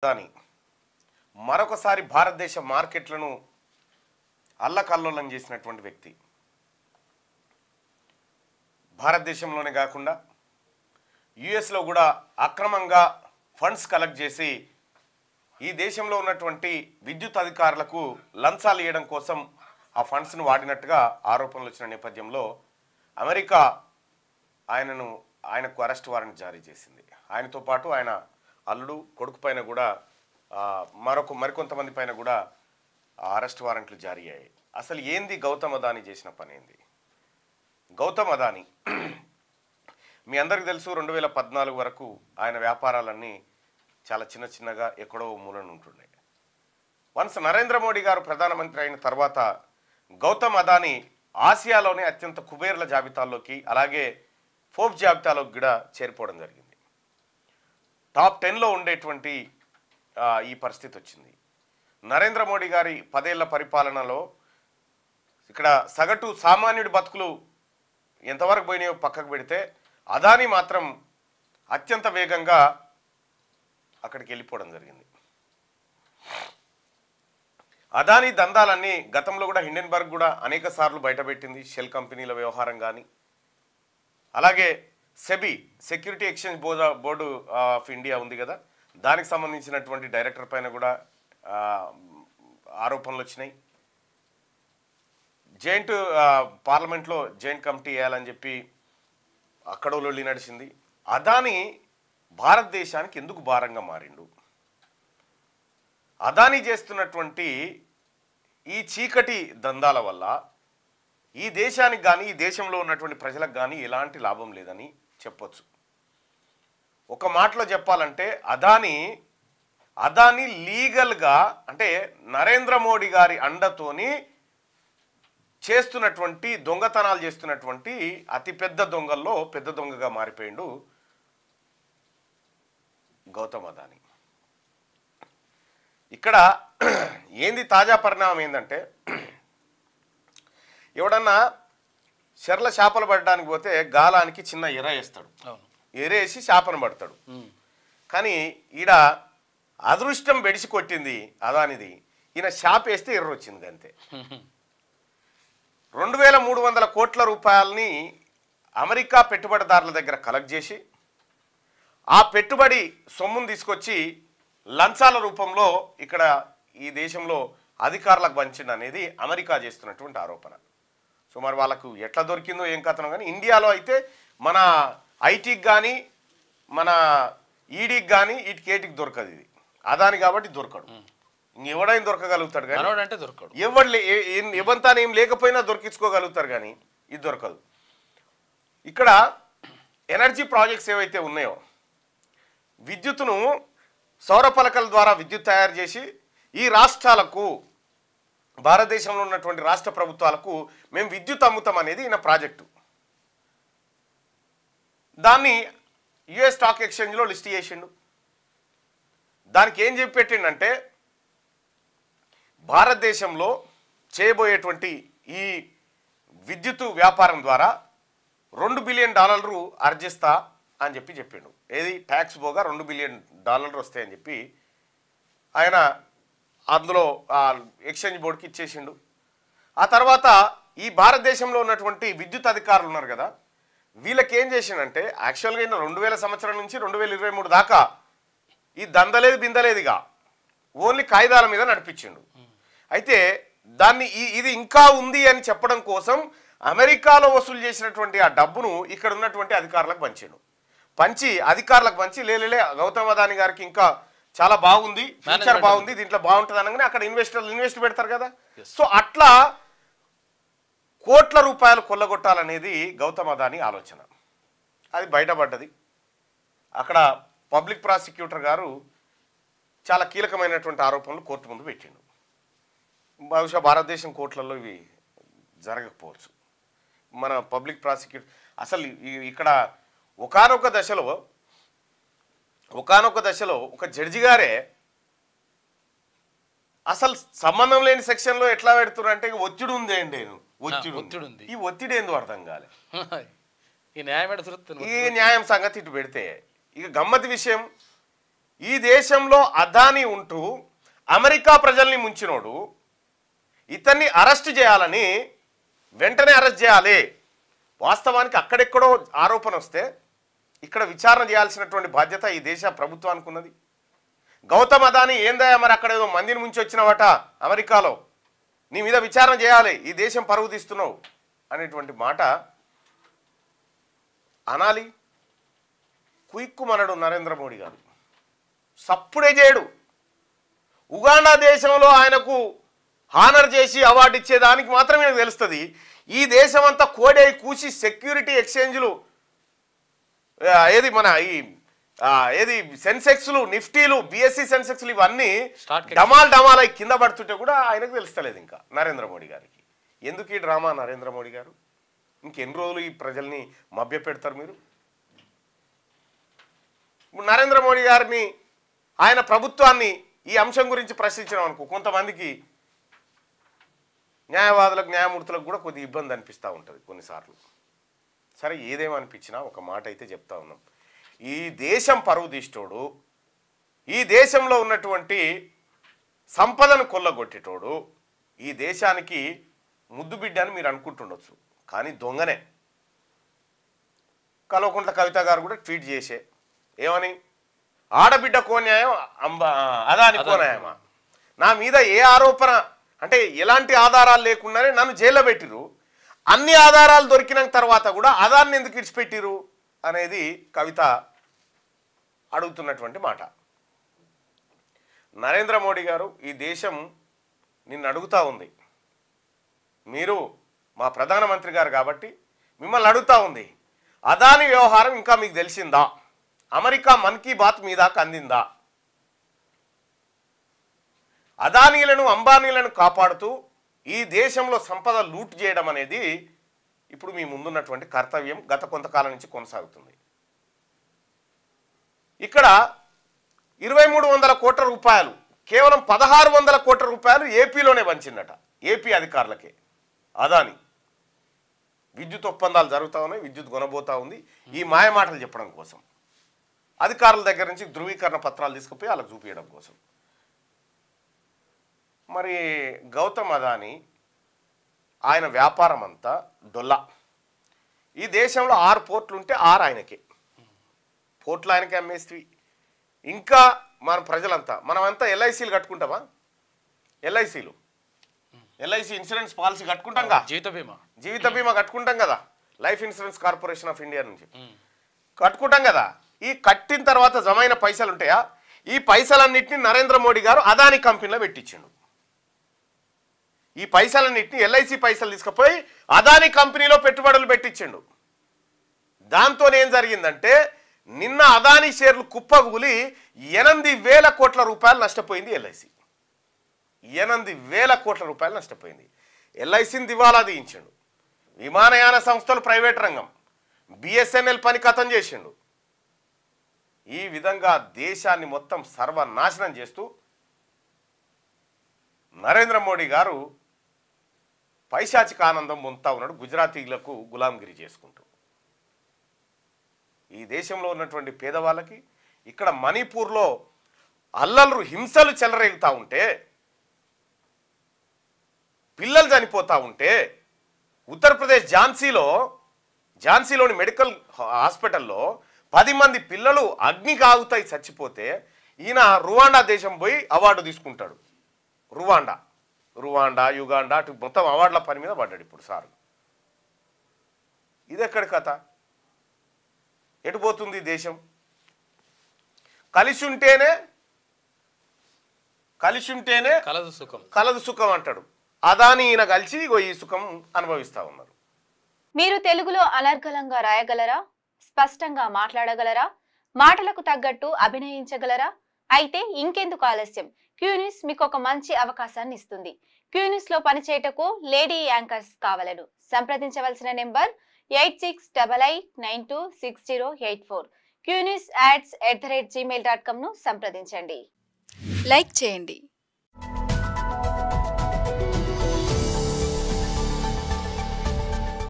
అదాని మరొకసారి భారతదేశ మార్కెట్లను అల్లకల్లోలం చేసినటువంటి వ్యక్తి. భారతదేశంలోనే కాకుండా యుఎస్లో కూడా అక్రమంగా ఫండ్స్ కలెక్ట్ చేసి ఈ దేశంలో ఉన్నటువంటి విద్యుత్ అధికారులకు లంచాలు ఇవ్వడం కోసం ఆ ఫండ్స్ను వాడినట్టుగా ఆరోపణలు వచ్చిన నేపథ్యంలో అమెరికా ఆయనకు అరెస్ట్ వారెంట్ జారీ చేసింది. ఆయనతో పాటు ఆయన అల్లుడు కొడుకు పైన కూడా మరికొంతమంది పైన కూడా అరెస్ట్ వారెంట్లు జారీ అయ్యాయి. అసలు ఏంది గౌతమ్ అదానీ చేసిన పని ఏంది? గౌతమ్ అదానీ మీ అందరికీ తెలుసు 2014 వరకు ఆయన వ్యాపారాలన్నీ చాలా చిన్నగా ఎక్కడో మూలన ఉంటుండే. వన్స్ నరేంద్ర మోడీ గారు ప్రధానమంత్రి అయిన తర్వాత గౌతమ్ అదానీ ఆసియాలోనే అత్యంత కుబేర్ల జాబితాల్లోకి అలాగే ఫోర్బ్స్ జాబితాలోకి కూడా చేరిపోవడం జరిగింది. టాప్ 10లో ఉండేటువంటి ఈ పరిస్థితి వచ్చింది. నరేంద్ర మోడీ గారి 10 ఏళ్ల పరిపాలనలో ఇక్కడ సగటు సామాన్యుడి బతుకులు ఎంతవరకు పోయినాయో పక్కకు పెడితే అదానీ మాత్రం అత్యంత వేగంగా అక్కడికి వెళ్ళిపోవడం జరిగింది. అదానీ దందాలన్నీ గతంలో కూడా హిండెన్బర్గ్ కూడా అనేక సార్లు బయటపెట్టింది. షెల్ కంపెనీల వ్యవహారం కానీ అలాగే SEBI security exchange board of India ఉంది కదా, దానికి సంబంధించినటువంటి డైరెక్టర్ పైన కూడా ఆరోపణలు వచ్చినాయి. పార్లమెంట్లో జాయింట్ కమిటీ వేయాలని చెప్పి అక్కడ లొల్లి నడిచింది. అదానీ భారతదేశానికి ఎందుకు భారంగా మారిండు? అదానీ చేస్తున్నటువంటి ఈ చీకటి దందాల వల్ల ఈ దేశానికి కానీ ఈ దేశంలో ఉన్నటువంటి ప్రజలకు కానీ ఎలాంటి లాభం లేదని చెప్పొచ్చు. ఒక మాటలో చెప్పాలంటే అదానీ లీగల్గా అంటే నరేంద్ర మోడీ గారి అండతోని చేస్తున్నటువంటి దొంగతనాలు చేస్తున్నటువంటి అతిపెద్ద దొంగల్లో పెద్ద దొంగగా మారిపోయిండు గౌతమ్ అదానీ. ఇక్కడ ఏంది తాజా పరిణామం ఏంటంటే, ఎవడన్నా చెర్ల చేపలు పడడానికి పోతే గాలానికి చిన్న ఎర వేస్తాడు, ఎరేసి చేపను పడతాడు. కానీ ఈడ అదృష్టం బెడిసి కొట్టింది అదానిది, ఈయన చేప వేస్తే ఎర్ర వచ్చింది అంతే. 2300 కోట్ల రూపాయలని అమెరికా పెట్టుబడిదారుల దగ్గర కలెక్ట్ చేసి ఆ పెట్టుబడి సొమ్మును తీసుకొచ్చి లంచాల రూపంలో ఇక్కడ ఈ దేశంలో అధికారులకు పంచింది అనేది అమెరికా చేస్తున్నటువంటి ఆరోపణ. సో మరి వాళ్ళకు ఎట్లా దొరికిందో ఏం కథనో కానీ ఇండియాలో అయితే మన ఐటీకి కానీ మన ఈడీకి కానీ వీటికి దొరకదు. ఇది అదాని కాబట్టి దొరకడు. ఎవడైనా దొరకగలుగుతాడు కానీ దొరకడు. ఎవరితో ఏం లేకపోయినా దొరికించుకోగలుగుతారు కానీ ఇది దొరకదు. ఇక్కడ ఎనర్జీ ప్రాజెక్ట్స్ ఏవైతే ఉన్నాయో విద్యుత్తును సౌర పలకల ద్వారా విద్యుత్ తయారు చేసి ఈ రాష్ట్రాలకు భారతదేశంలో ఉన్నటువంటి రాష్ట్ర ప్రభుత్వాలకు మేము విద్యుత్ అమ్ముతాం అనేది ఈయన ప్రాజెక్టు. దాన్ని యుఎస్ స్టాక్ ఎక్స్చేంజ్లో లిస్ట్ చేసిండు. దానికి ఏం చెప్పి పెట్టిండంటే భారతదేశంలో చేయబోయేటువంటి ఈ విద్యుత్ వ్యాపారం ద్వారా $2 బిలియన్ ఆర్జిస్తా అని చెప్పిండు. ఏది ట్యాక్స్ పోగా $2 బిలియన్ వస్తాయని చెప్పి ఆయన అందులో ఎక్స్చేంజ్ బోర్డుకి ఇచ్చేసిండు. ఆ తర్వాత ఈ భారతదేశంలో ఉన్నటువంటి విద్యుత్ అధికారులు ఉన్నారు కదా, వీళ్ళకి ఏం చేసిండంటే యాక్చువల్గా ఈయన 2000 సంవత్సరం నుంచి 2023 దాకా ఈ దందలేదు బిందలేదుగా ఓన్లీ కాగితాల మీద నడిపించిండు. అయితే దాన్ని ఇది ఇంకా ఉంది అని చెప్పడం కోసం అమెరికాలో వసూలు చేసినటువంటి ఆ డబ్బును ఇక్కడ ఉన్నటువంటి అధికారులకు పంచి అధికారులకు పంచి లేలే గౌతమ్ అదానీ గారికి ఇంకా చాలా బాగుంది, ఫ్యూచర్ బాగుంది, దీంట్లో బాగుంటుంది అనగానే అక్కడ ఇన్వెస్ట్ పెడతారు కదా. సో అట్లా కోట్ల రూపాయలు కొల్లగొట్టాలనేది గౌతమ్ అదానీ ఆలోచన. అది బయటపడ్డది. అక్కడ పబ్లిక్ ప్రాసిక్యూటర్ గారు చాలా కీలకమైనటువంటి ఆరోపణలు కోర్టు ముందు పెట్టిండు. బహుశా భారతదేశం కోర్టులలో ఇవి జరగకపోవచ్చు. మన పబ్లిక్ ప్రాసిక్యూటర్ అసలు ఇక్కడ ఒకానొక దశలో ఒక జడ్జి గారే అసలు సంబంధం లేని సెక్షన్లో ఎట్లా పెడుతున్నారు అంటే ఒత్తిడి ఉంది అండి, ఒత్తిడి ఉంది. ఈ ఒత్తిడి ఏందో అర్థం కాలే. ఈ న్యాయం సంగతి ఇటు పెడితే ఇక గమ్మతి విషయం, ఈ దేశంలో అదానీ ఉంటూ అమెరికా ప్రజల్ని ముంచినోడు ఇతన్ని అరెస్ట్ చేయాలని వెంటనే అరెస్ట్ చేయాలి. వాస్తవానికి అక్కడెక్కడో ఆరోపణ వస్తే ఇక్కడ విచారణ చేయాల్సినటువంటి బాధ్యత ఈ దేశ ప్రభుత్వానికి ఉన్నది. గౌతమ్ అదానీ ఏందయ్యా మరి అక్కడ ఏదో మందిని ముంచి వచ్చినవట అమెరికాలో, నీ మీద విచారణ చేయాలి, ఈ దేశం పరువు తీస్తున్నావు అనేటువంటి మాట అనాలి. కుయిక్కుమనడు నరేంద్ర మోడీ గారు, సప్పుడే చేయడు. ఉగాండా దేశంలో ఆయనకు హానర్ చేసి అవార్డు ఇచ్చేదానికి మాత్రమే నాకు తెలుస్తుంది. ఈ దేశం అంతా కోడై కూసి సెక్యూరిటీ ఎక్స్చేంజ్లు ఏది మన ఈ ఏది సెన్సెక్స్లు, నిఫ్టీలు, బిఎస్సి సెన్సెక్స్లు ఇవన్నీ డమాల్ అయి కింద పడుతుంటే కూడా ఆయనకు తెలుస్తలేదు ఇంకా నరేంద్ర మోడీ గారికి. ఎందుకు ఈ డ్రామా నరేంద్ర మోడీ గారు? ఇంకెన్ని రోజులు ఈ ప్రజల్ని మభ్య పెడతారు మీరు? నరేంద్ర మోడీ గారిని ఆయన ప్రభుత్వాన్ని ఈ అంశం గురించి ప్రశ్నించడం అనుకో కొంతమందికి న్యాయవాదులకు న్యాయమూర్తులకు కూడా కొద్దిగా ఇబ్బంది అనిపిస్తూ ఉంటుంది కొన్నిసార్లు. సరే ఏదేమనిపించినా ఒక మాట అయితే చెప్తా ఉన్నాం, ఈ దేశం పరువు తీసేటోడు, ఈ దేశంలో ఉన్నటువంటి సంపదను కొల్లగొట్టేటోడు ఈ దేశానికి ముద్దు బిడ్డ అని మీరు అనుకుంటుండొచ్చు, కానీ దొంగనే. కల్వకుంట్ల కవిత గారు కూడా ట్వీట్ చేసే ఏమని, ఆడబిడ్డ కోన్యాయం అదాని కోన్యాయమా, నా మీద ఏ ఆరోపణ అంటే ఎలాంటి ఆధారాలు లేకుండానే నన్ను జైల్లో పెట్టిరు, అన్ని ఆధారాలు దొరికిన తర్వాత కూడా అదాన్ని ఎందుకు ఇడిచిపెట్టిరు అనేది కవిత అడుగుతున్నటువంటి మాట. నరేంద్ర మోడీ గారు ఈ దేశం నిన్ను అడుగుతూ ఉంది, మీరు మా ప్రధానమంత్రి గారు కాబట్టి మిమ్మల్ని అడుగుతూ ఉంది, అదాని వ్యవహారం ఇంకా మీకు తెలిసిందా? అమెరికా మన్ కీ బాత్ మీ దాకా అందిందా? అదానీలను అంబానీలను కాపాడుతూ ఈ దేశంలో సంపద లూట్ చేయడం అనేది ఇప్పుడు మీ ముందున్నటువంటి కర్తవ్యం గత కొంతకాలం నుంచి కొనసాగుతుంది. ఇక్కడ 2300 కోట్ల రూపాయలు కేవలం 1600 కోట్ల రూపాయలు ఏపీలోనే వంచిందట, ఏపీ అధికారులకే. అదాని విద్యుత్ ఒప్పందాలు జరుగుతూ ఉన్నాయి, విద్యుత్ కొనబోతా ఉంది. ఈ మాయమాటలు చెప్పడం కోసం అధికారుల దగ్గర నుంచి ధృవీకరణ పత్రాలు తీసుకుపోయి వాళ్ళకి చూపించడం కోసం. మరి గౌతమ్ అదానీ ఆయన వ్యాపారం అంతా డొల్లా. ఈ దేశంలో 6 పోర్ట్లు ఉంటే 6 ఆయనకే, పోర్ట్లు ఆయనకే అమ్మేస్తీ. ఇంకా మన ప్రజలంతా మనమంతా ఎల్ఐసీలు కట్టుకుంటామా? ఎల్ఐసి ఇన్సూరెన్స్ పాలసీ కట్టుకుంటాం కదా, జీవిత బీమా కట్టుకుంటాం కదా, life insurance corporation of India నుంచి కట్టుకుంటాం కదా. ఈ కట్టిన తర్వాత జమైన పైసలు ఉంటాయా? ఈ పైసలన్నింటినీ నరేంద్ర మోడీ గారు అదాని కంపెనీలో పెట్టించిండు. ఈ పైసలన్నింటినీ ఎల్ఐసి పైసలు తీసుకుపోయి అదాని కంపెనీలో పెట్టుబడులు పెట్టించిండు. దాంతో ఏం జరిగిందంటే నిన్న అదాని షేర్లు కుప్పగూలి 8,000 కోట్ల రూపాయలు నష్టపోయింది ఎల్ఐసి. 8,000 కోట్ల రూపాయలు నష్టపోయింది. ఎల్ఐసిని దివాలా తీయించిండు. విమానయాన సంస్థలు ప్రైవేట్ రంగం, బిఎస్ఎన్ఎల్ పని కథం చేసిండు. ఈ విధంగా దేశాన్ని మొత్తం సర్వనాశనం చేస్తూ నరేంద్ర మోడీ గారు పైశాచిక ఆనందం పొందుతా ఉన్నాడు, గుజరాతీలకు గులాంగిరి చేసుకుంటూ. ఈ దేశంలో ఉన్నటువంటి పేదవాళ్ళకి ఇక్కడ మణిపూర్లో అల్లలు హింసలు చెలరేగుతూ ఉంటే, పిల్లలు చనిపోతూ ఉంటే, ఉత్తరప్రదేశ్ ఝాన్సీలోని మెడికల్ హాస్పిటల్లో 10 మంది పిల్లలు అగ్ని కాగుతాయి చచ్చిపోతే ఈయన రువాండా దేశం పోయి అవార్డు తీసుకుంటాడు. రువాండా యుగాండా అటు మొత్తం అవార్డుల పని మీద పడ్డాడు ఇప్పుడు సార్. ఇది ఎక్కడి కథ? ఎటుపోతుంది దేశం? కలిసి ఉంటేనే కలదు సుఖం అంటాడు. అదాని ఈయన కలిసి ఈ సుఖం అనుభవిస్తా ఉన్నారు. మీరు తెలుగులో అనర్గళంగా రాయగలరా? స్పష్టంగా మాట్లాడగలరా? మాటలకు తగ్గట్టు అభినయించగలరా? అయితే ఇంకెందుకు ఆలస్యం, క్యూ న్యూస్ మీకు ఒక మంచి అవకాశాన్ని ఇస్తుంది. క్యూ న్యూస్ లో పనిచేయటకు లేడీ యాంకర్స్ కావాలను సంప్రదించవలసిన నెంబర్ 8688926084. qnewsads@gmail.com ను సంప్రదించండి. లైక్ చేయండి.